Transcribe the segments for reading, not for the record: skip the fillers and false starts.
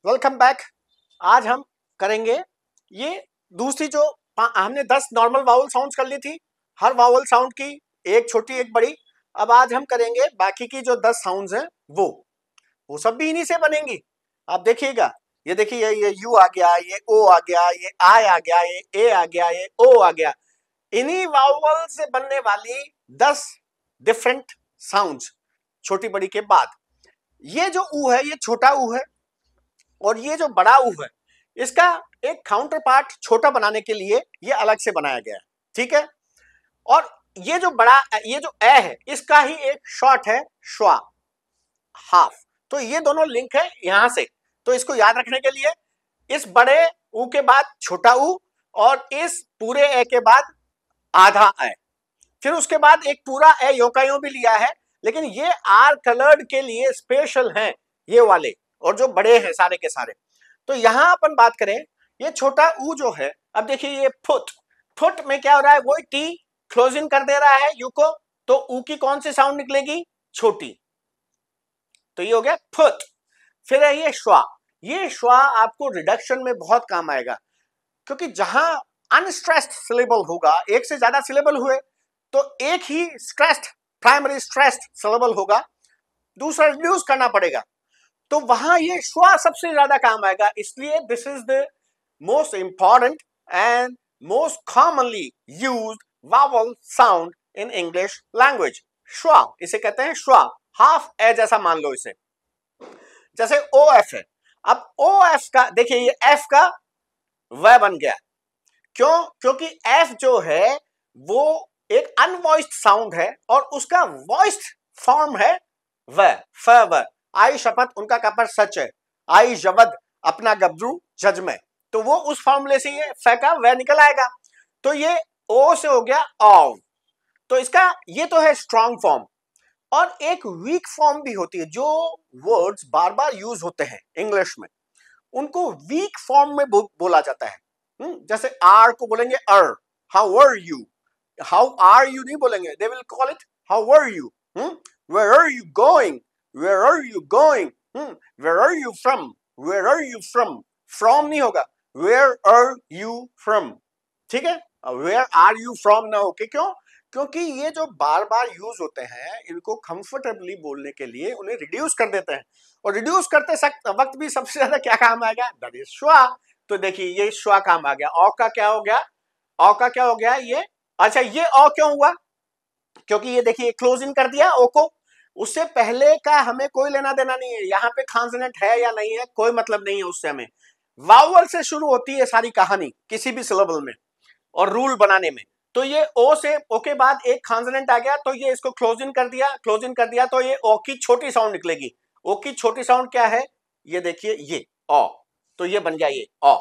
Welcome back. आज हम करेंगे ये दूसरी जो हमने 10 नॉर्मल वावल साउंड्स कर ली थी, हर वावल साउंड की एक छोटी एक बड़ी। अब आज हम करेंगे बाकी की जो 10 साउंड्स हैं वो सब भी इन्हीं से बनेंगी। आप देखिएगा, ये देखिए ये यू आ गया, ये ओ आ गया, ये आई आ गया, ये ए आ गया, ये ओ आ गया। इन्हीं वावल से बनने वाली 10 डिफरेंट साउंड्स छोटी बड़ी के बाद। ये जो ऊ है ये छोटा ऊ है और ये जो बड़ा ऊ है इसका एक काउंटर पार्ट छोटा बनाने के लिए ये अलग से बनाया गया है, ठीक है। और ये जो ए है इसका ही एक शॉर्ट है श्वा, हाफ। तो ये दोनों लिंक है यहां से। तो इसको याद रखने के लिए इस बड़े ऊ के बाद छोटा ऊ और इस पूरे ए के बाद आधा ए, फिर उसके बाद एक पूरा ए योकायो भी लिया है, लेकिन ये आर कलर्ड के लिए स्पेशल हैं ये वाले, और जो बड़े हैं सारे के सारे। तो यहां अपन बात करें ये छोटा ऊ जो है, अब देखिए ये फुट में क्या हो रहा है, वो टी क्लोज इन कर दे रहा है यू को, तो ऊ की कौन सी साउंड निकलेगी, छोटी। तो ये हो गया फुट। फिर है ये श्वा आपको रिडक्शन में बहुत काम आएगा, क्योंकि जहां अनस्ट्रेस्ड सिलेबल होगा, एक से ज्यादा सिलेबल हुए तो एक ही स्ट्रेस्ड प्राइमरी स्ट्रेस्ड सिलेबल होगा, दूसरा रिड्यूस करना पड़ेगा, तो वहां ये श्वा सबसे ज्यादा काम आएगा। इसलिए this is the most important and most commonly used vowel sound in English language. Schwa, इसे कहते हैं श्वा, हाफ ए जैसा मान लो इसे। जैसे ओ एफ है, अब ओ एफ का देखिए ये एफ का व बन गया, क्यों? क्योंकि एफ जो है वो एक अनवॉइस्ड साउंड है और उसका वॉइस्ड फॉर्म है व। आई शपथ उनका कपर सच है, आई जवद अपना गबरू जज में, तो वो उस फॉर्मूले से ये फ का व निकल आएगा। तो ये ओ से हो गया ऑव। तो इसका ये तो है स्ट्रॉन्ग फॉर्म, और एक वीक फॉर्म भी होती है। जो वर्ड्स बार बार यूज होते हैं इंग्लिश में उनको वीक फॉर्म में बोला जाता है। जैसे आर को बोलेंगे er, how are you, how are you नहीं बोलेंगे, they will call it how are you. Where are you going, where are you going, where are you from, where are you from, from नहीं होगा, where are you from, ठीक है। Where are you from ना होके, क्यों? क्योंकि ये जो बार बार यूज होते हैं इनको कंफर्टेबली बोलने के लिए उन्हें रिड्यूस कर देते हैं, और रिड्यूस करते वक्त भी सबसे ज्यादा क्या काम आएगा, दैट इज श्वा। तो देखिए ये श्वा काम आ गया। औ का क्या हो गया, औ का क्या हो गया ये, अच्छा ये औ क्यों हुआ, क्योंकि ये देखिए क्लोज इन कर दिया ओ को, उससे पहले का हमें कोई लेना देना नहीं है, यहाँ पे कॉन्सोनेंट है या नहीं है कोई मतलब नहीं है उससे, हमें वावल से शुरू होती है सारी कहानी किसी भी सिलेबल में और रूल बनाने में। तो ये ओ से ओ के बाद एक कॉन्सोनेंट आ गया, तो ये इसको क्लोज इन कर दिया, तो ये ओ की छोटी साउंड निकलेगी। ओ की छोटी साउंड क्या है, ये देखिए ये ओ, तो ये बन गया ये ओ,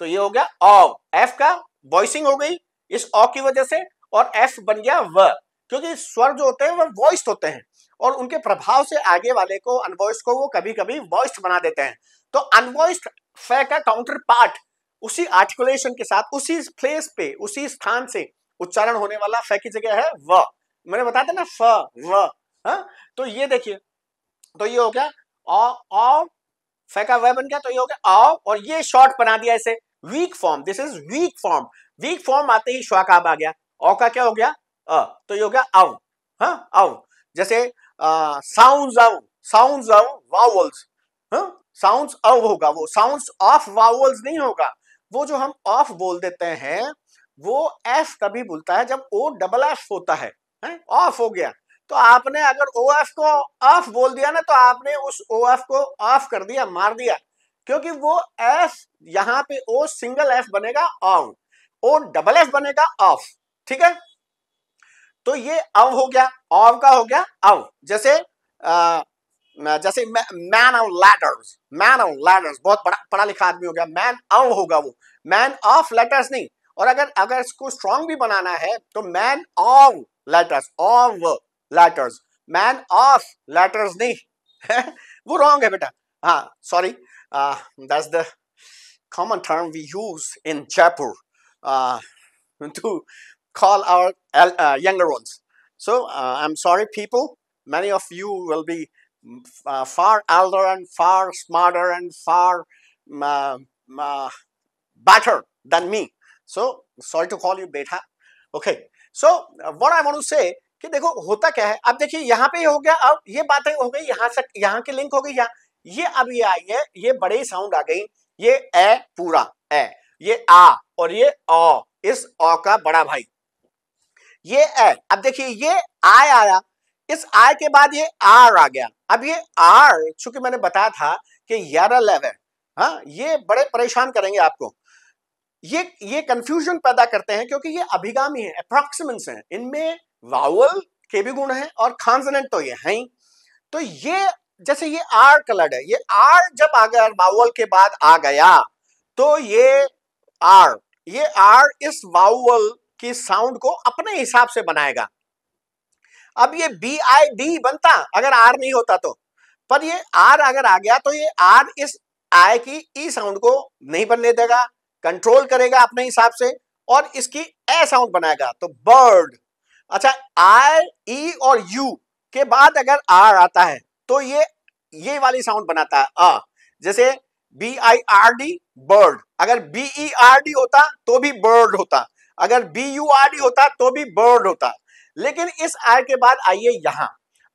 तो ये हो गया ओ। एफ का वॉइसिंग हो गई इस ओ की वजह से, और एफ बन गया व, क्योंकि स्वर जो होते हैं वो वॉइस्ड होते हैं और उनके प्रभाव से आगे वाले को अनवॉइस्ड को वो कभी कभी वॉइस्ड बना देते हैं। तो अनवॉइस्ड फ का काउंटर पार्ट उसी आर्टिकुलेशन के साथ उसी प्लेस पे उसी स्थान से उच्चारण होने वाला फ की जगह है व। मैंने बताया था ना फ व, हाँ? तो ये देखिए, तो ये हो गया औ, फ का व बन गया, तो ये हो गया औ, और ये शॉर्ट बना दिया इसे weak form, this is weak form. Weak form आते ही श्वा का आ गया, औ का क्या हो गया अ, तो ये हो गया अव, हाँ अव। जैसे sounds of vowels, sounds of होगा, वो साउंड्स ऑफ वावल्स नहीं होगा। वो जो हम ऑफ बोल देते हैं वो एफ तभी बोलता है जब ओ डबल एफ होता है, ऑफ हो गया। तो आपने अगर ओ एफ को ऑफ बोल दिया ना, तो आपने उस ओ एफ को ऑफ कर दिया, मार दिया, क्योंकि वो एफ यहां पे ओ सिंगल एफ बनेगा ऑफ, ओ डबल एफ बनेगा ऑफ, ठीक है। तो ये अव हो गया, ऑफ का हो गया अव। जैसे man of letters, man of letters बहुत बड़ा पढ़ा लिखा आदमी हो गया, मैन ऑफ होगा वो, मैन ऑफ लेटर्स नहीं। और अगर इसको स्ट्रॉन्ग भी बनाना है तो man of letters, of letters, man of letters नहीं वो रॉन्ग है बेटा, हाँ sorry, that's the common term we use in Jaipur to call our younger ones. So I'm sorry people, many of you will be far elder and far smarter and far better than me. So sorry to call you beta. Okay, so what I want to say कि देखो होता क्या है, अब देखिए यहाँ पे हो गया, अब ये बातें हो गई, यहाँ से यहाँ की लिंक हो गई, यहाँ ये अब ये आई है, ये बड़ी साउंड आ गई, ये ए पूरा ए, ये आ और ये ओ, इस ओ का बड़ा भाई ये ए। अब देखिए ये आई आया, इस आई के बाद ये आर आ गया। अब ये आर चूंकि मैंने बताया था कि 11 लेव है, हाँ ये बड़े परेशान करेंगे आपको, ये कंफ्यूजन पैदा करते हैं क्योंकि ये अभिगामी है, अप्रॉक्सिमेंट्स हैं, इनमें वावल के भी गुण हैं और कॉन्सोनेंट तो ये हैं ही। तो ये जैसे ये आर कलर्ड है, ये आर जब अगर वावल के बाद आ गया तो ये आर इस वावल की साउंड को अपने हिसाब से बनाएगा। अब ये BID बनता अगर आर नहीं होता तो, पर ये आर अगर आ गया तो ये आर इस आई की ई साउंड को नहीं बनने देगा, कंट्रोल करेगा अपने हिसाब से और इसकी ए साउंड बनाएगा, तो बर्ड। अच्छा आई ई और यू के बाद अगर आर आता है तो ये वाली साउंड बनाता है अ, जैसे BIRD बर्ड, अगर BERD होता तो भी बर्ड होता, अगर BURD होता तो भी बर्ड होता। लेकिन इस आर के बाद आइए यहां,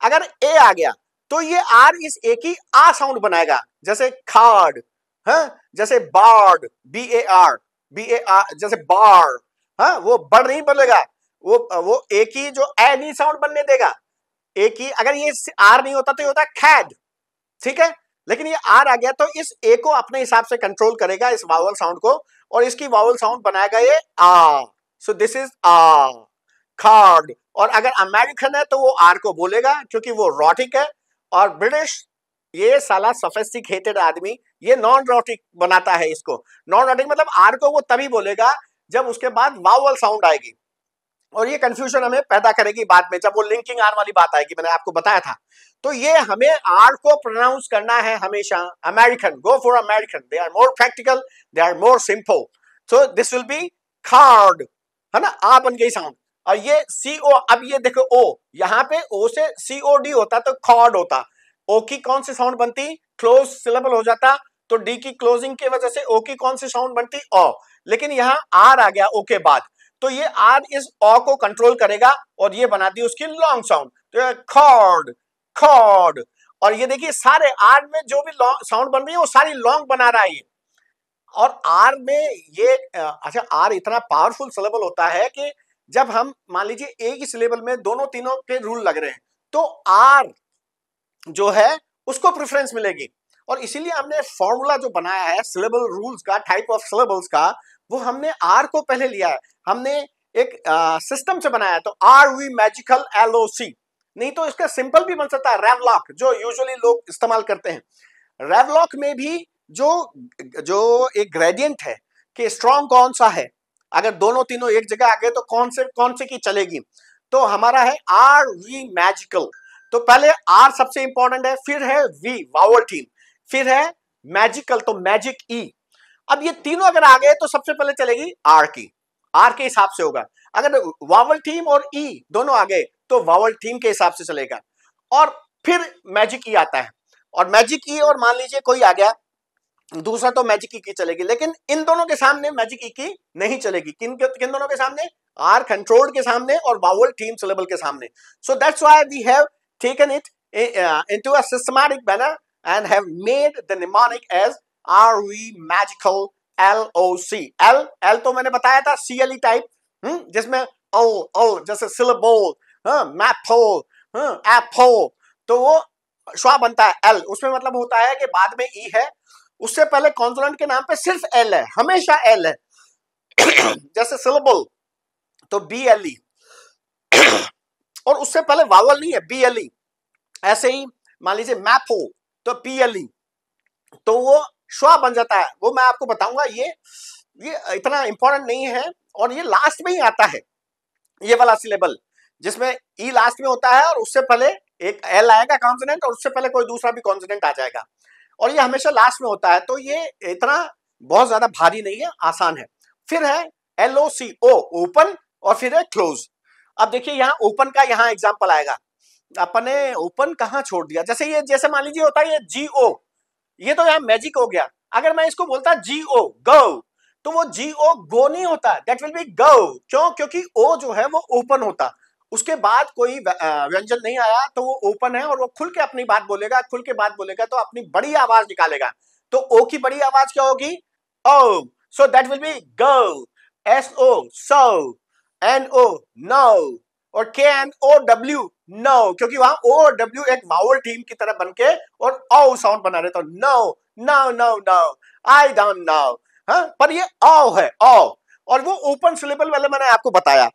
अगर ए आ गया तो ये आर इस ए की आ साउंड बनाएगा, जैसे खार्ड, हाँ जैसे बार्ड, BAR जैसे बार, हाँ वो बर्ड नहीं बोलेगा, वो ए की जो ए नहीं साउंड बनने देगा, ए की अगर ये आर नहीं होता तो ये होता खैड, ठीक है। लेकिन ये आर आ गया तो इस ए को अपने हिसाब से कंट्रोल करेगा, इस वावल साउंड को, और इसकी वावल साउंड बनाएगा ये आ। So this is ah card. और अगर अमेरिकन है तो वो आर को बोलेगा क्योंकि वो रॉटिक है, और ब्रिटिश ये साला सोफिस्टिकेटेड आदमी ये नॉन रॉटिक बनाता है इसको। नॉन रॉटिक मतलब आर को वो तभी बोलेगा जब उसके बाद वावल साउंड आएगी, और ये कंफ्यूजन हमें पैदा करेगी बाद में जब वो लिंकिंग आर वाली बात आएगी, मैंने आपको बताया था। तो ये हमें आर को प्रोनाउंस करना है हमेशा American, go for American, they are more practical, they are more simple. So this will be card, है ना, आ बन गई साउंड। और ये CO, अब ये देखो ओ, यहाँ पे ओ से COD होता तो कॉर्ड होता, ओ की कौन सी साउंड बनती, क्लोज सिलेबल हो जाता, तो डी की क्लोजिंग की वजह से ओ की कौन सी साउंड बनती, ओ। लेकिन यहाँ आर आ गया ओ के बाद, तो ये आर इस ओ को कंट्रोल करेगा और ये बना दी उसकी लॉन्ग साउंड, तो कॉर्ड कॉर्ड। और ये देखिए सारे आर में जो भी साउंड बन रही है वो सारी लॉन्ग बना रहा है ये। और आर में ये अच्छा आर इतना पावरफुल सिलेबल होता है कि जब हम मान लीजिए एक ही सिलेबल में दोनों तीनों के रूल लग रहे हैं तो आर जो है उसको प्रेफरेंस मिलेगी। और इसीलिए हमने फॉर्मूला जो बनाया है सिलेबल रूल्स का, टाइप ऑफ सिलेबल्स का, वो हमने आर को पहले लिया है, हमने एक सिस्टम से बनाया है। तो RV मैजिकल LOC, नहीं तो इसका सिंपल भी बन सकता है रेवलॉक, जो यूजुअली लोग इस्तेमाल करते हैं। रेवलॉक में भी जो एक ग्रेडियंट है कि स्ट्रॉन्ग कौन सा है, अगर दोनों तीनों एक जगह आ गए तो कौन से की चलेगी, तो हमारा है RV मैजिकल। तो पहले आर सबसे इंपॉर्टेंट है, फिर है वी वावल टीम, फिर है मैजिकल तो मैजिक ई। अब ये तीनों अगर आ गए तो सबसे पहले चलेगी आर की, आर के हिसाब से होगा। अगर वावल टीम और ई दोनों आ गए तो वावल टीम के हिसाब से चलेगा, और फिर मैजिक ई आता है। और मैजिक ई और मान लीजिए कोई आ गया दूसरा तो मैजिक ई की चलेगी, लेकिन इन दोनों के सामने मैजिक ई की नहीं चलेगी। किन दोनों के सामने, आर कंट्रोल्ड के सामने और वावल टीम सिलेबल के सामने। So that's why we have taken it into a systematic manner and have made the mnemonic as RV magical LOC। L तो मैंने बताया था CLE टाइप, जिसमें o जैसे syllable, maple, apple, तो वो श्वा बनता है L, उसमें मतलब होता है कि बाद में E है, उससे पहले कॉन्सोनेंट के नाम पे सिर्फ L है, हमेशा L है। जैसे syllable तो BLE, और उससे पहले वावल नहीं है BLE। ऐसे ही मान लीजिए मैपो तो PLE, तो वो श्वा बन जाता है। वो मैं आपको बताऊंगा, ये इतना इंपॉर्टेंट नहीं है, और ये लास्ट में ही आता है ये वाला सिलेबल, जिसमें ई लास्ट में होता है और उससे पहले एक एल आएगा कॉन्सोनेंट, और उससे पहले कोई दूसरा भी कॉन्सोनेंट आ जाएगा, और ये हमेशा लास्ट में होता है। तो ये इतना बहुत ज्यादा भारी नहीं है, आसान है। फिर है LOC, ओ ओपन, और फिर है क्लोज। अब देखिए यहाँ ओपन का यहाँ एग्जाम्पल आएगा, अपने ओपन कहाँ छोड़ दिया, जैसे मान लीजिए होता है ये GO, ये तो यहाँ मैजिक हो गया। अगर मैं इसको बोलता GO गो, तो वो GO गो नहीं होता, दैट विल बी गो। क्यों? क्योंकि ओ जो है वो ओपन होता, उसके बाद कोई व्यंजन नहीं आया तो वो ओपन है और वो खुल के अपनी बात बोलेगा, खुल के बात बोलेगा तो अपनी बड़ी आवाज निकालेगा। तो ओ की बड़ी आवाज क्या होगी? Oh, so that will be go. SO so, NO no, और KNOW नो, क्योंकि वहां O और W एक वावल टीम की तरह बनके और ओ साउंड बना रहे, तो no no no no, I don't know. हाँ, पर ये ओ है, ओ, और वो ओपन सिलेबल वाले मैंने आपको बताया।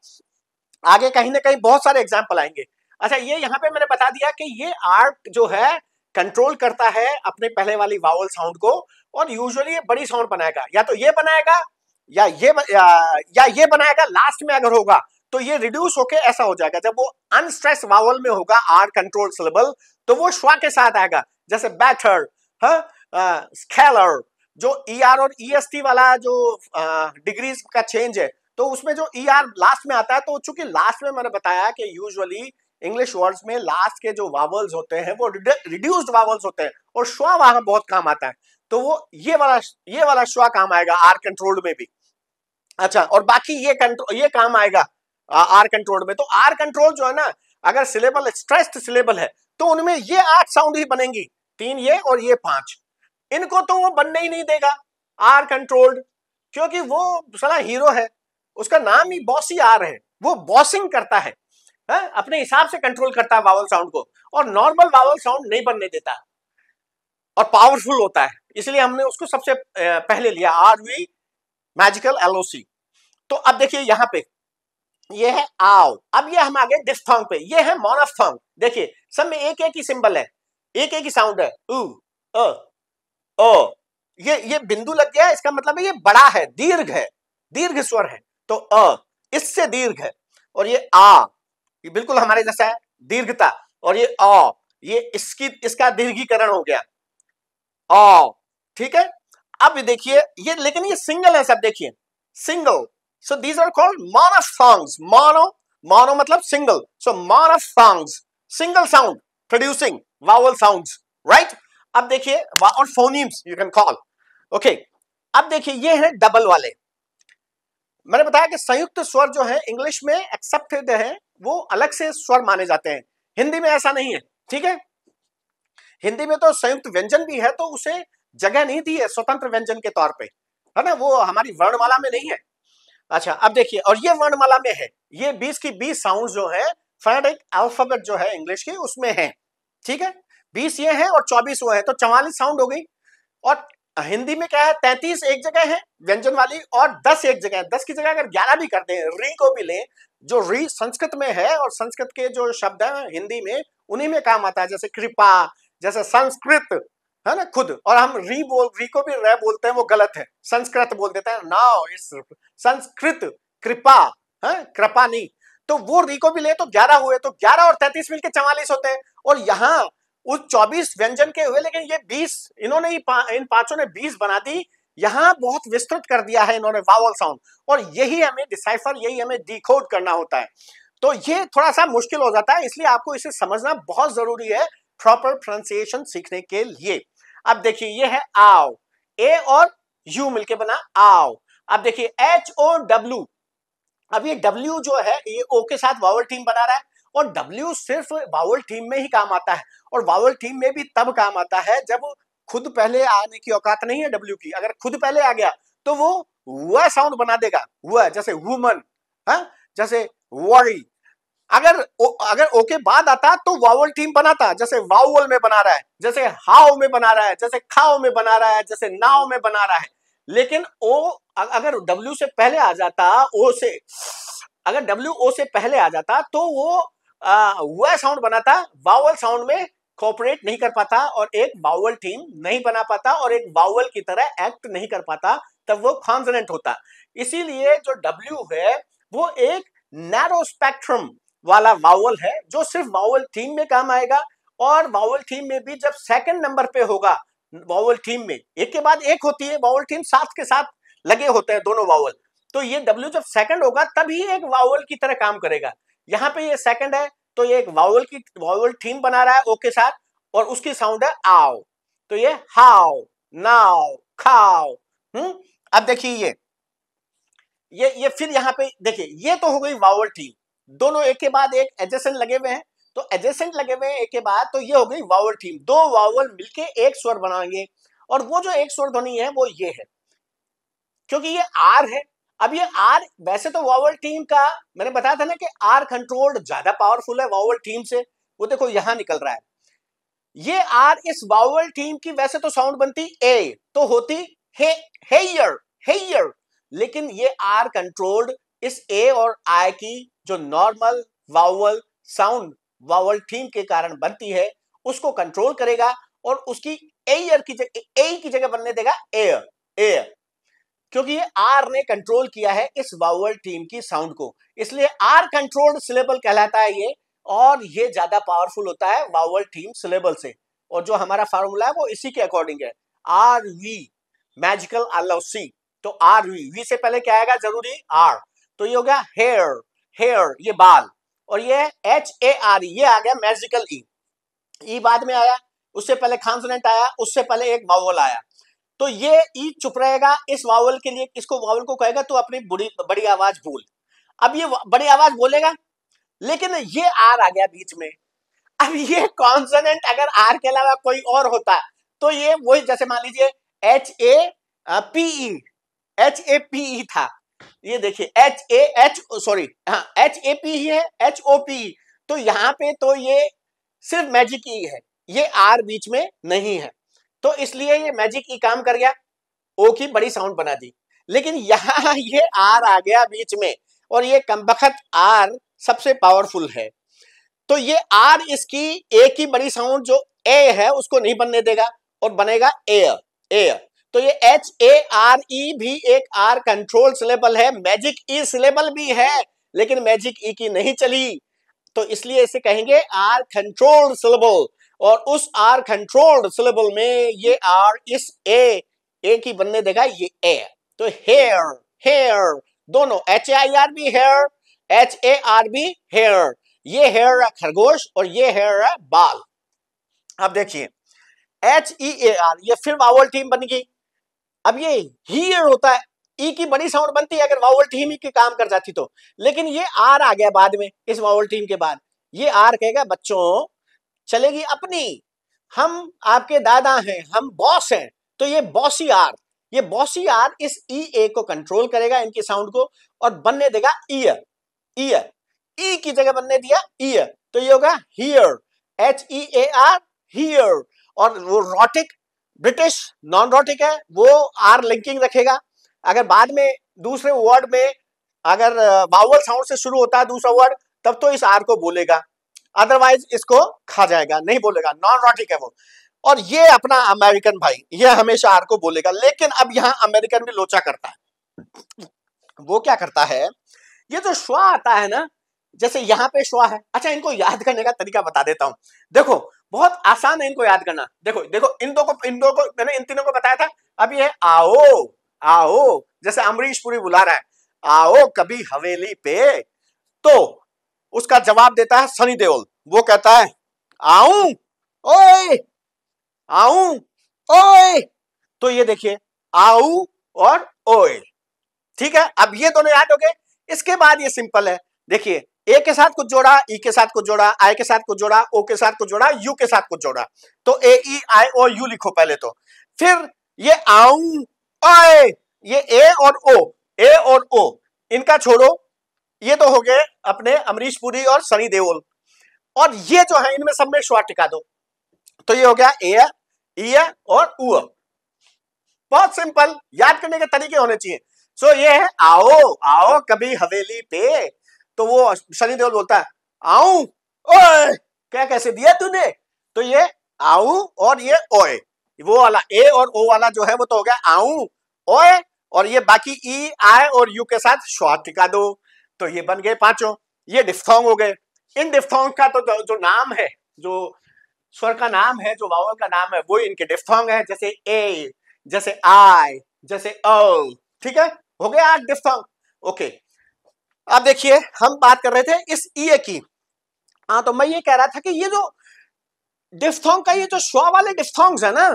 आगे कहीं ना कहीं बहुत सारे एग्जाम्पल आएंगे। अच्छा, ये यहाँ पे मैंने बता दिया कि ये आर्ट जो है कंट्रोल करता है अपने पहले वाली वावल साउंड को, और यूजुअली ये बड़ी साउंड बनाएगा, या तो ये बनाएगा या ये बनाएगा। लास्ट में अगर होगा तो ये रिड्यूस होके ऐसा हो जाएगा। जब वो अनस्ट्रेस वावल में होगा आर कंट्रोल सिलेबल, तो वो श्वा के साथ आएगा, जैसे बैटर, स्केलर। जो ER और EST वाला जो डिग्रीज का चेंज है, तो उसमें जो ER लास्ट में आता है, तो चूंकि लास्ट में मैंने बताया कि यूजुअली इंग्लिश वर्ड्स में लास्ट के जो वावल्स होते हैं वो रिड्यूस्ड वावल्स होते हैं, और श्वा वहां बहुत काम आता है, तो वो ये वाला श्वा काम आएगा आर कंट्रोल्ड में भी। अच्छा, और बाकी ये काम आएगा आर कंट्रोल्ड में। तो आर कंट्रोल जो है ना, अगर सिलेबल स्ट्रेस्ड सिलेबल है तो उनमें ये 8 साउंड ही बनेंगी, 3 ये और ये 5। इनको तो वो बनने ही नहीं देगा आर कंट्रोल्ड, क्योंकि वो साला हीरो है, उसका नाम ही बॉसी आर है, वो बॉसिंग करता है, अपने हिसाब से कंट्रोल करता है वावल साउंड को, और नॉर्मल वावल साउंड नहीं बनने देता, और पावरफुल होता है, इसलिए हमने उसको सबसे पहले लिया RV मैजिकल LOC। तो अब देखिए यहाँ पे ये है आओ, अब ये हम आ गए डिफ्थोंग पे, ये है मोनोफ्थोंग। देखिए सब में एक एक ही सिंबल है, एक एक ही साउंड है, उ अ ओ, ये बिंदु लग गया, इसका मतलब है ये बड़ा है, दीर्घ है, दीर्घ स्वर है, तो इससे दीर्घ है। और ये ये बिल्कुल हमारे जैसा है, दीर्घता, और ये ये इसका दीर्घीकरण हो गया, ठीक है। अब देखिए ये, लेकिन ये सिंगल है सब, देखिए single, so these are called monophthongs. Mono मतलब single, so monophthongs, single sound producing vowel sounds, right. अब देखिए, और phonemes you can call, okay. अब देखिए ये है डबल वाले। मैंने बताया कि संयुक्त स्वर जो है इंग्लिश में एक्सेप्टेड है, वो अलग से स्वर माने जाते हैं, हिंदी में ऐसा नहीं है, ठीक है। हिंदी में तो संयुक्त व्यंजन भी है, तो उसे जगह नहीं दी है स्वतंत्र व्यंजन के तौर पे, है ना, वो हमारी वर्णमाला में नहीं है। अच्छा, अब देखिए, और ये वर्णमाला में है, ये 20 की 20 साउंड जो है फोनेटिक अल्फाबेट जो है इंग्लिश की उसमें है, ठीक है। 20 ये है और 24 वो है, तो 44 साउंड हो गई। और हिंदी में क्या है, 33 एक जगह है व्यंजन वाली, और 10 एक जगह है। 10 की जगह अगर 11 भी करते हैं, री को भी लें, जो री संस्कृत में है, और संस्कृत के जो शब्द है हिंदी में उन्हीं में काम आता है, जैसे कृपा, जैसे संस्कृत, है ना खुद। और हम री को भी रे बोलते हैं, वो गलत है, संस्कृत बोल देते हैं, नाउ इस संस्कृत, कृपा है, कृपा नहीं। तो वो री को भी ले तो 11 हुए, तो 11 और 33 मिलके 44 होते हैं। और यहाँ उस 24 व्यंजन के हुए, लेकिन ये 20 इन्होंने इन पांचों ने 20 बना दी। यहाँ बहुत विस्तृत कर दिया है इन्होंने वावल साउंड, और यही हमें डिसाइफर, यही हमें डिकोड करना होता है। तो ये थोड़ा सा मुश्किल हो जाता है, इसलिए आपको इसे समझना बहुत जरूरी है प्रॉपर प्रोनाउंसिएशन सीखने के लिए। अब देखिए ये है आओ, ए और यू मिलके बना आओ। अब देखिए HOW, अब ये W जो है ये O के साथ वावल टीम बना रहा है, और W सिर्फ वावल टीम में ही काम आता है, और वावल टीम में भी तब काम आता है जब खुद पहले आने की औकात नहीं है W की। अगर खुद पहले आ गया तो वो वह साउंड बना देगा, वह, जैसे वुमन, जैसे वॉरी। अगर ओ के बाद आता तो वावल टीम बनाता, जैसे वाउल में बना रहा है, जैसे हाउ में बना रहा है, जैसे खाओ में बना रहा है, जैसे नाव में बना रहा है। लेकिन ओ अगर W से पहले आ जाता, अगर W O से पहले आ जाता तो वो वह साउंड बनाता, वावल साउंड में कोऑपरेट नहीं कर पाता, और एक वावल टीम नहीं बना पाता, और एक वावल की तरह एक्ट नहीं कर पाता, तब वो कॉन्सोनेंट होता। इसीलिए जो W है वो एक नैरो स्पेक्ट्रम वाला वावल है, जो सिर्फ वावल थीम में काम आएगा। और वावल थीम में भी जब सेकंड नंबर पे होगा, वावल थीम में एक के बाद एक होती है, वावल थीम साथ के साथ लगे होते हैं दोनों वावल, तो ये W जब सेकंड होगा तभी एक वावल की तरह काम करेगा। यहाँ पे ये सेकंड है, तो ये एक वावल थीम बना रहा है ओ के साथ, और उसकी साउंड है आओ। तो ये हाउ, नाउ, खाओ। अब देखिए ये फिर यहाँ पे देखिए, ये तो हो गई वावल थीम, दोनों एक के बाद एक एडजेसेंट लगे हुए हैं, तो एडजेसेंट लगे हुए हैं एक के बाद, तो ये हो गई वावल थीम। दो वावल मिलके एक स्वर बनाएंगे, और वो जो एक स्वर ध्वनि है वो ये है, क्योंकि ये आर है। अब ये आर वैसे तो वावल थीम का मैंने बताया था ना कि आर कंट्रोल्ड ज्यादा पावरफुल है वावल थीम से, वो देखो यहां निकल रहा है। ये आर इस वावल थीम की वैसे तो साउंड बनती ए, तो होती हेयर हेयर, लेकिन ये आर कंट्रोल्ड इस ए और आई की जो normal vowel sound vowel theme के कारण बनती है उसको कंट्रोल करेगा, और उसकी एयर की जगह ए की जगह बनने देगा एयर एयर, क्योंकि ये आर ने कंट्रोल किया है इस वावल थीम की साउंड को, इसलिए आर कंट्रोल्ड सिलेबल कहलाता है ये, और ये ज्यादा पावरफुल होता है वावल थीम सिलेबल से। और जो हमारा फार्मूला है वो इसी के अकॉर्डिंग है, आर वी मैजिकल LOC। तो आर वी से पहले क्या आएगा जरूरी आर, तो ये हो गया हेयर हेयर ये बाल, और ये HAR ये आ गया मैजिकल ई बाद में आया, उससे पहले कॉन्सोनेंट आया, उससे पहले एक वावल आया, तो ये ई चुप रहेगा इस वावल के लिए, इसको वावल को कहेगा तो अपनी बड़ी आवाज बोल। अब ये बड़ी आवाज बोलेगा, लेकिन ये आर आ गया बीच में। अब ये कॉन्सोनेंट अगर आर के अलावा कोई और होता तो ये वही, जैसे मान लीजिए HAPE था, ये देखिए HAP ही है HOPE, तो यहाँ पे तो ये सिर्फ मैजिक ई है, ये आर बीच में नहीं है, तो इसलिए ये मैजिक ई काम कर गया, ओ की बड़ी साउंड बना दी। लेकिन यहां ये आर आ गया बीच में, और ये कमबख्त आर सबसे पावरफुल है, तो ये आर इसकी ए की बड़ी साउंड जो ए है उसको नहीं बनने देगा, और बनेगा एयर एयर। तो ये HARE भी एक आर कंट्रोल सिलेबल है, मैजिक ई सिलेबल भी है, लेकिन मैजिक ई की नहीं चली, तो इसलिए इसे कहेंगे आर कंट्रोल्ड सिलेबल, और उस आर कंट्रोल्ड सिलेबल में ये आर इस ए की बनने देगा ये ए। तो हेयर हेयर दोनों HAIR भी हेयर HAR भी हेयर, ये हेयर है खरगोश और ये हेयर है बाल। अब देखिए HEAR ये फिर वावल थीम बन गई। अब ये हियर होता है, ई की बड़ी साउंड बनती है अगर वावल थीम ही के काम कर जाती तो, लेकिन ये आर आ गया बाद में इस वावल थीम के बाद, ये आर कहेगा बच्चों चलेगी अपनी, हम आपके दादा हैं, हम बॉस हैं, तो ये बॉसी आर इस ए को कंट्रोल करेगा इनकी साउंड को, और बनने देगा ईयर ईयर, ई की जगह बनने दिया ईयर, तो ये होगा हियर HEAR हियर। और वो रॉटिक ब्रिटिश नॉन रॉटिक है, वो आर लिंकिंग रखेगा, अगर बाद में दूसरे वर्ड में अगर वावल साउंड से शुरू होता है दूसरा वर्ड तब तो इस आर को बोलेगा, अदरवाइज इसको खा जाएगा, नहीं बोलेगा, नॉन रॉटिक है वो। और ये अपना अमेरिकन भाई ये हमेशा आर को बोलेगा, लेकिन अब यहां अमेरिकन भी लोचा करता है। वो क्या करता है, ये जो श्वा आता है ना, जैसे यहाँ पे श्वा है, अच्छा इनको याद करने का तरीका बता देता हूं, देखो बहुत आसान है इनको याद करना। देखो देखो इन दो को मैंने इन तीनों को बताया था। अब ये है आओ आओ, जैसे अमरीश पुरी बुला रहा है आओ कभी हवेली पे, तो उसका जवाब देता है सनी देओल, वो कहता है आऊं ओए आऊं ओए, तो ये देखिए आऊ और ओए, ठीक है। अब ये दोनों याद हो गए। इसके बाद ये सिंपल है, देखिए ए के साथ कुछ जोड़ा, ई के साथ कुछ जोड़ा, आई के साथ कुछ जोड़ा, ओ के साथ कुछ जोड़ा, यू के साथ कुछ जोड़ा, तो AEIOU लिखो पहले तो, फिर ये आऊं ओए, ये ए और ओ इनका छोड़ो, ये तो हो गए अपने अमरीश पुरी और सनी देओल, और ये जो है इनमें सब में श्वा टिका दो, तो ये हो गया ए ई और ऊ। बहुत सिंपल, याद करने के तरीके होने चाहिए। सो ये है आओ आओ कभी हवेली पे, तो वो सनी देओल बोलता है आऊं ओए, क्या कैसे दिया तूने, तो ये आऊं और ये ओए, वो वाला ए और ओ वाला जो है वो तो हो गया आऊं ओए, और ये बाकी ई आई और यू के साथ श्वा टिका दो, तो ये बन गए पांचों, ये डिफ्थोंग हो गए। इन डिफ्थोंग का तो जो नाम है, जो स्वर का नाम है, जो वावल का नाम है, वो इनके डिफ्थोंग है, जैसे ए, जैसे आई, जैसे ओ, ठीक है, हो गया 8 डिफ्थोंग। ओके, अब देखिए हम बात कर रहे थे इस ई की, हाँ, तो मैं ये कह रहा था कि ये जो डिफ्थोंग का ये जो श्वा वाले डिफ्थोंग्स है ना,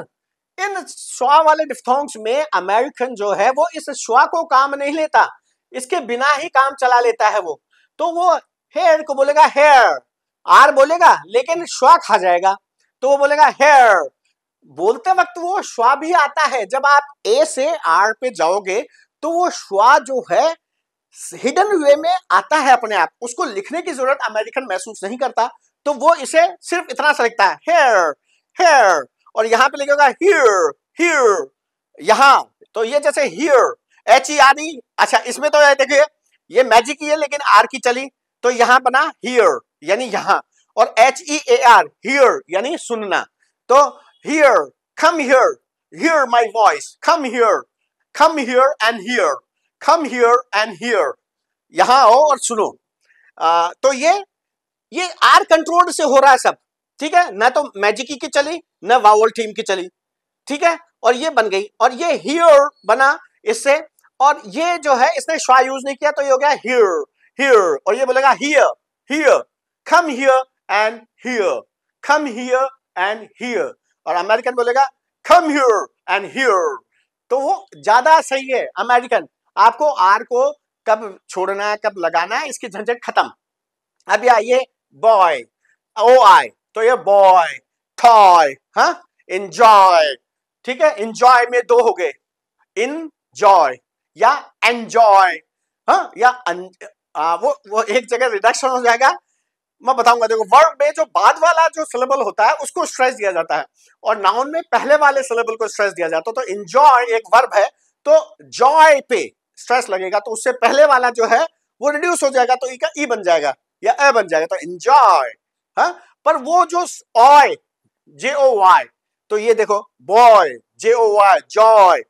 इन श्वा वाले डिफ्थोंग्स में अमेरिकन जो है वो इस श्वा को काम नहीं लेता, इसके बिना ही काम चला लेता है वो। तो वो हेयर को बोलेगा हेयर, आर बोलेगा लेकिन श्वा खा जाएगा, तो वो बोलेगा हेयर। बोलते वक्त वो श्वा भी आता है, जब आप ए से आर पे जाओगे तो वो श्वा जो है हिडन वे में आता है अपने आप, उसको लिखने की जरूरत अमेरिकन महसूस नहीं करता, तो वो इसे सिर्फ इतना सा लिखता है हेयर हेयर, और यहां पे लिखेगा हियर हियर यहां, तो ये जैसे हियर HERE। अच्छा, इसमें तो देखिए ये मैजिक ही है लेकिन आर की चली, तो यहां बना हियर यानी यहां, और HEAR हियर यानी सुनना, तो here come here, here my voice, come here and here, come here and here, यहां आओ और सुनो। तो ये आर कंट्रोल्ड से हो रहा है सब, ठीक है, ना तो मैजिकी की चली ना वावल थीम की चली, ठीक है, और ये बन गई, और ये हियर बना इससे, और ये जो है इसने श्वा यूज नहीं किया तो ये हो गया हियर हियर, और ये बोलेगा here here, come here and here, come here and here, और अमेरिकन बोलेगा कम हियर एंड हियर। तो वो ज्यादा सही है अमेरिकन, आपको आर को कब छोड़ना है कब लगाना है इसकी झंझट खत्म। अब आइए बॉय, OI, तो ये बॉय, टॉय, हाँ, इंजॉय, ठीक है, इंजॉय में दो हो गए, इंजॉय या एंजॉय, हाँ, या वो एक जगह रिडक्शन हो जाएगा, मैं बताऊंगा। देखो वर्ब में जो बाद वाला जो सिलेबल होता है उसको स्ट्रेस दिया जाता है, और नाउन में पहले वाले सिलेबल को स्ट्रेस दिया जाता है। तो इंजॉय एक वर्ब है, तो जॉय पे स्ट्रेस लगेगा, तो उससे पहले वाला जो है वो रिड्यूस हो जाएगा, तो ई का ई बन जाएगा या ए बन जाएगा, तो इंजॉय, हाँ। पर वो जो ऑय JOY, तो ये देखो boy JOY Joy,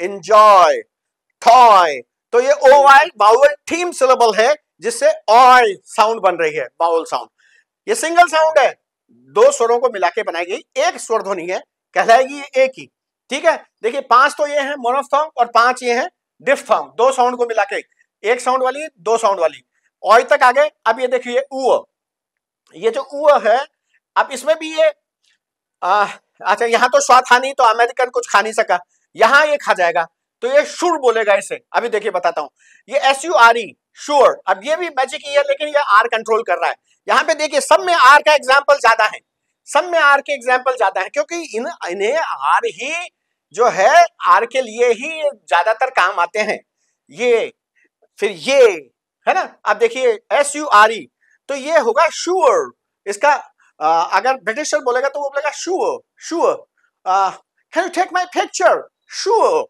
enjoy, toy, तो ये OY वावल थीम सिलेबल है जिससे ऑय साउंड बन रही है, वावल साउंड। ये सिंगल साउंड है, दो स्वरों को मिला के बनाई गई एक स्वर ध्वनि है, कहलाएगी एक ही, ठीक है। देखिए 5 तो ये है मोनोफ्थोंग और 5 ये है डिफ्थोंग, दो साउंड को मिला के, एक साउंड वाली दो साउंड वाली, ऑय तक आ गए। अब ये देखिए उ, ये जो उ है, अब इसमें भी ये अच्छा यहाँ तो श्वा था नहीं तो अमेरिकन कुछ खा नहीं सका, यहां ये खा जाएगा, तो ये शुर बोलेगा इसे। अभी देखिए बताता हूं, ये SURE श्योर, अब ये भी मैजिक ही है लेकिन ये आर कंट्रोल कर रहा है। यहां पे देखिए सब में आर का एग्जाम्पल ज्यादा है, सब में आर के एग्जाम्पल ज्यादा है, क्योंकि इन्हें आर ही जो है आर के लिए ही ज्यादातर काम आते हैं। ये फिर ये है ना, अब देखिए SURE, तो ये होगा श्योर, इसका अगर ब्रिटिशर बोलेगा तो वो बोलेगा sure sure, can you take my picture, sure.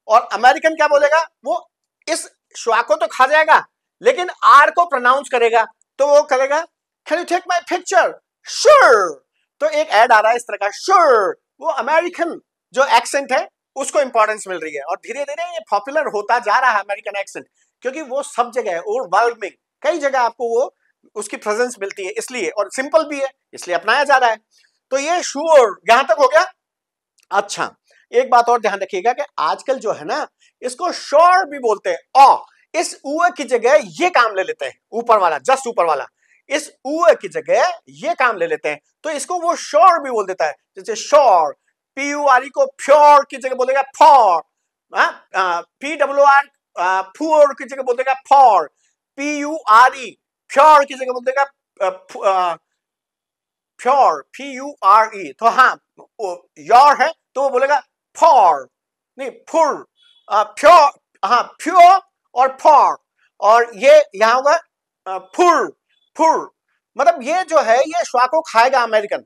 और अमेरिकन क्या बोलेगा, वो इस श्वा को तो खा जाएगा लेकिन आर को प्रोनाउंस करेगा, तो वो करेगा can you take my picture, sure. तो एक ऐड आ रहा है इस तरह का, श्योर, वो अमेरिकन जो एक्सेंट है उसको इंपॉर्टेंस मिल रही है, और धीरे धीरे ये पॉपुलर होता जा रहा है अमेरिकन एक्सेंट, क्योंकि वो सब जगह है, और वर्ल्ड में कई जगह आपको वो उसकी प्रेजेंस मिलती है इसलिए, और सिंपल भी है इसलिए अपनाया जा रहा है। तो ये श्योर यहां तक हो गया। अच्छा, एक बात और ध्यान रखिएगा कि आजकल जो है ना इसको श्योर भी बोलते हैं, इस उ की जगह ये काम ले लेते हैं, ऊपर वाला जस्ट ऊपर वाला, इस उ की जगह ये काम ले लेते हैं, तो इसको वो श्योर भी बोल देता है। जैसे श्योर, PURE को फ्योर की जगह बोलेगा फॉर, PWR फूर की जगह बोल देगा फॉर, PURE फ्योर की जगह बोल देगा फ्योर, PURE। तो हाँ योर है तो वो बोलेगा फॉर, नहीं फुर, फ्योर, हाँ फ्योर और फॉर, और ये यहां होगा फुर फुर, मतलब ये जो है ये श्वा को खाएगा अमेरिकन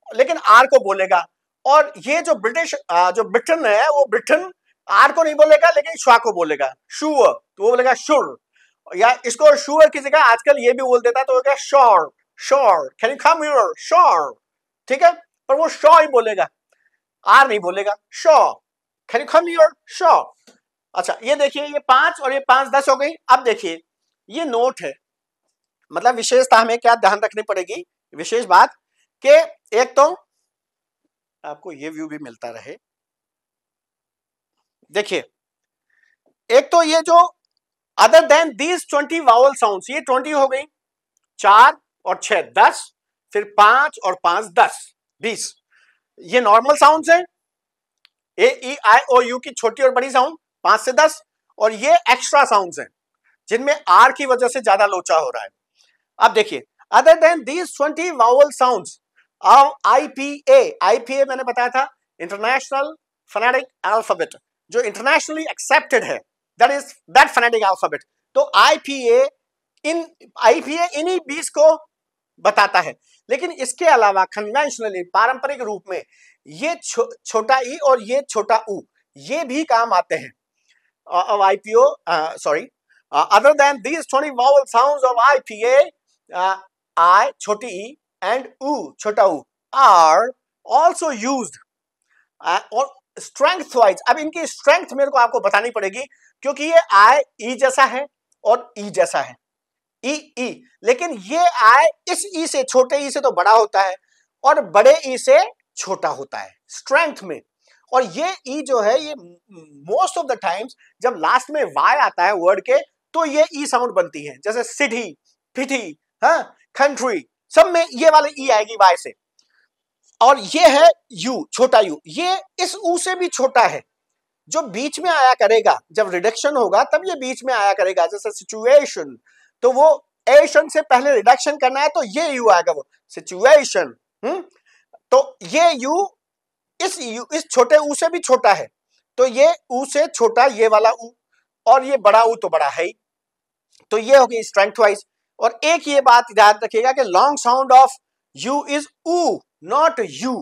लेकिन आर को बोलेगा, और ये जो ब्रिटिश जो ब्रिटेन है वो ब्रिटेन आर को नहीं बोलेगा लेकिन श्वा को बोलेगा, शुअर, तो वो बोलेगा शुर, या इसको शुअर की जगह आजकल ये भी बोल देता है तो हो गया sure sure, can you come here sure, ठीक है, पर वो श्योर ही बोलेगा, आर नहीं बोलेगा, sure, can you come here sure. अच्छा ये देखिए ये 5 और ये 5 10 हो गई। अब देखिए ये नोट है, मतलब विशेषता हमें क्या ध्यान रखनी पड़ेगी, विशेष बात कि एक तो आपको ये व्यू भी मिलता रहे, देखिए एक तो ये जो other than these 20 vowel sounds, ये 20 हो गई, 4 और 6 10, फिर 5 और 5 10 20। ये नॉर्मल साउंड्स हैं, ए ई आई ओ यू की छोटी और बड़ी साउंड 5 से 10, और ये एक्स्ट्रा साउंड्स हैं जिनमें आर की वजह से ज्यादा लोचा हो रहा है। अब देखिए, other than these 20 vowel sounds IPA मैंने बताया था, इंटरनेशनल फोनेटिक अल्फाबेट, जो इंटरनेशनली एक्सेप्टेड है, दैट फोनेटिक अल्फाबेट। तो आईपीए इन्हीं 20 को बताता है। लेकिन इसके अलावा कन्वेंशनली, पारंपरिक रूप में, ये छोटा ई और ये छोटा ऊ ये भी काम आते हैं of IPO, other than these 20 vowel sounds of IPA, I छोटी e and u छोटा u are also used और strength wise। अब इनकी strength मेरे को आपको बतानी पड़ेगी, क्योंकि ये I E जैसा है और E जैसा है, E लेकिन ये I इस E से, छोटे E से तो बड़ा होता है और बड़े E से छोटा होता है स्ट्रेंथ में। और ये ई जो है, ये मोस्ट ऑफ द टाइम्स जब लास्ट में वाई आता है वर्ड के, तो ये ई साउंड बनती है, जैसे सिटी, फिटी, हाँ, कंट्री, सब में ये वाले ई आएगी वाई से। और ये है यू, छोटा यू, ये इस ऊ से भी छोटा है, जो बीच में आया करेगा जब रिडक्शन होगा, तब ये बीच में आया करेगा, जैसे सिचुएशन, तो वो एशन से पहले रिडक्शन करना है तो ये यू आएगा, वो सिचुएशन। तो ये यू इस छोटे ऊ से भी छोटा है, तो ये ऊ से छोटा ये वाला ऊ, और ये बड़ा ऊ तो बड़ा है ही। तो ये होगी स्ट्रेंथ वाइज। और एक ये बात याद रखिएगा कि long sound of you is ऊ, नॉट यू,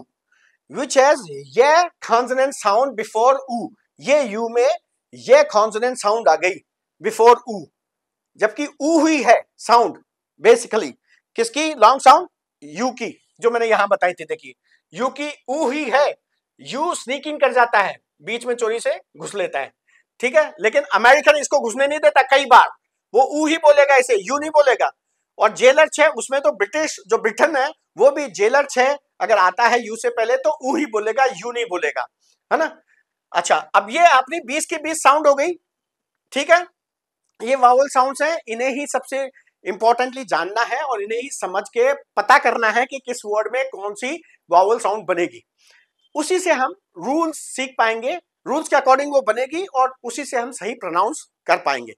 विच हैज ये कॉन्सोनेंट साउंड बिफोर ऊ। ये यू में ये कॉन्सोनेंट साउंड आ गई बिफोर ऊ, जबकि ऊ ही है साउंड बेसिकली किसकी, लॉन्ग साउंड यू की, जो मैंने यहां बताई थी। देखिए, यू की ऊ ही है, यू स्नीकिंग कर जाता है, बीच में चोरी से घुस लेता है, ठीक है, लेकिन अमेरिकन इसको घुसने नहीं देता, कई बार वो ऊ ही बोलेगा, इसे यू नहीं बोलेगा। और जेलर 6 उसमें तो ब्रिटिश, जो ब्रिटेन है, वो भी जेलर 6 अगर आता है यू से पहले तो ऊ ही बोलेगा, यू नहीं बोलेगा, है ना। अच्छा, अब ये अपनी 20 की 20 साउंड हो गई, ठीक है। ये वावल साउंड्स हैं, इन्हें ही सबसे इंपॉर्टेंटली जानना है और इन्हें ही समझ के पता करना है कि किस वर्ड में कौन सी वावल साउंड बनेगी। उसी से हम रूल्स सीख पाएंगे, रूल्स के अकॉर्डिंग वो बनेगी और उसी से हम सही प्रोनाउंस कर पाएंगे।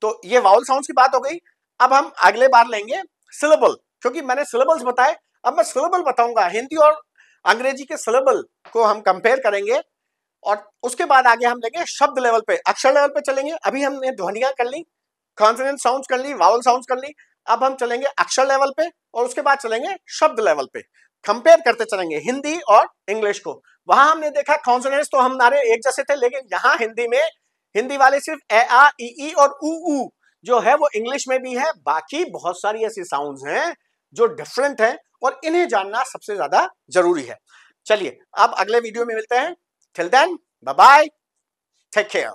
तो ये वावल साउंड्स की बात हो गई। अब हम अगले बार लेंगे सिलेबल, क्योंकि मैंने सिलेबल्स बताए, अब मैं सिलेबल बताऊंगा। हिंदी और अंग्रेजी के सिलेबल को हम कंपेयर करेंगे और उसके बाद आगे हम लेंगे शब्द लेवल पे, अक्षर लेवल पे चलेंगे। अभी हमने ध्वनियां कर ली, कॉन्सोनेंट साउंड्स कर ली, वावल साउंड्स कर ली, अब हम चलेंगे अक्षर लेवल पे और उसके बाद चलेंगे शब्द लेवल पे। कंपेयर करते चलेंगे हिंदी और इंग्लिश को। वहां हमने देखा कॉन्सोनेंट्स तो हमारे एक जैसे थे, लेकिन यहाँ हिंदी में हिंदी वाले सिर्फ ए आ ई और ऊ जो है वो इंग्लिश में भी है। बाकी बहुत सारी ऐसी साउंड्स हैं जो डिफरेंट हैं और इन्हें जानना सबसे ज्यादा जरूरी है। चलिए अब अगले वीडियो में मिलते हैं। Till then bye bye, take care.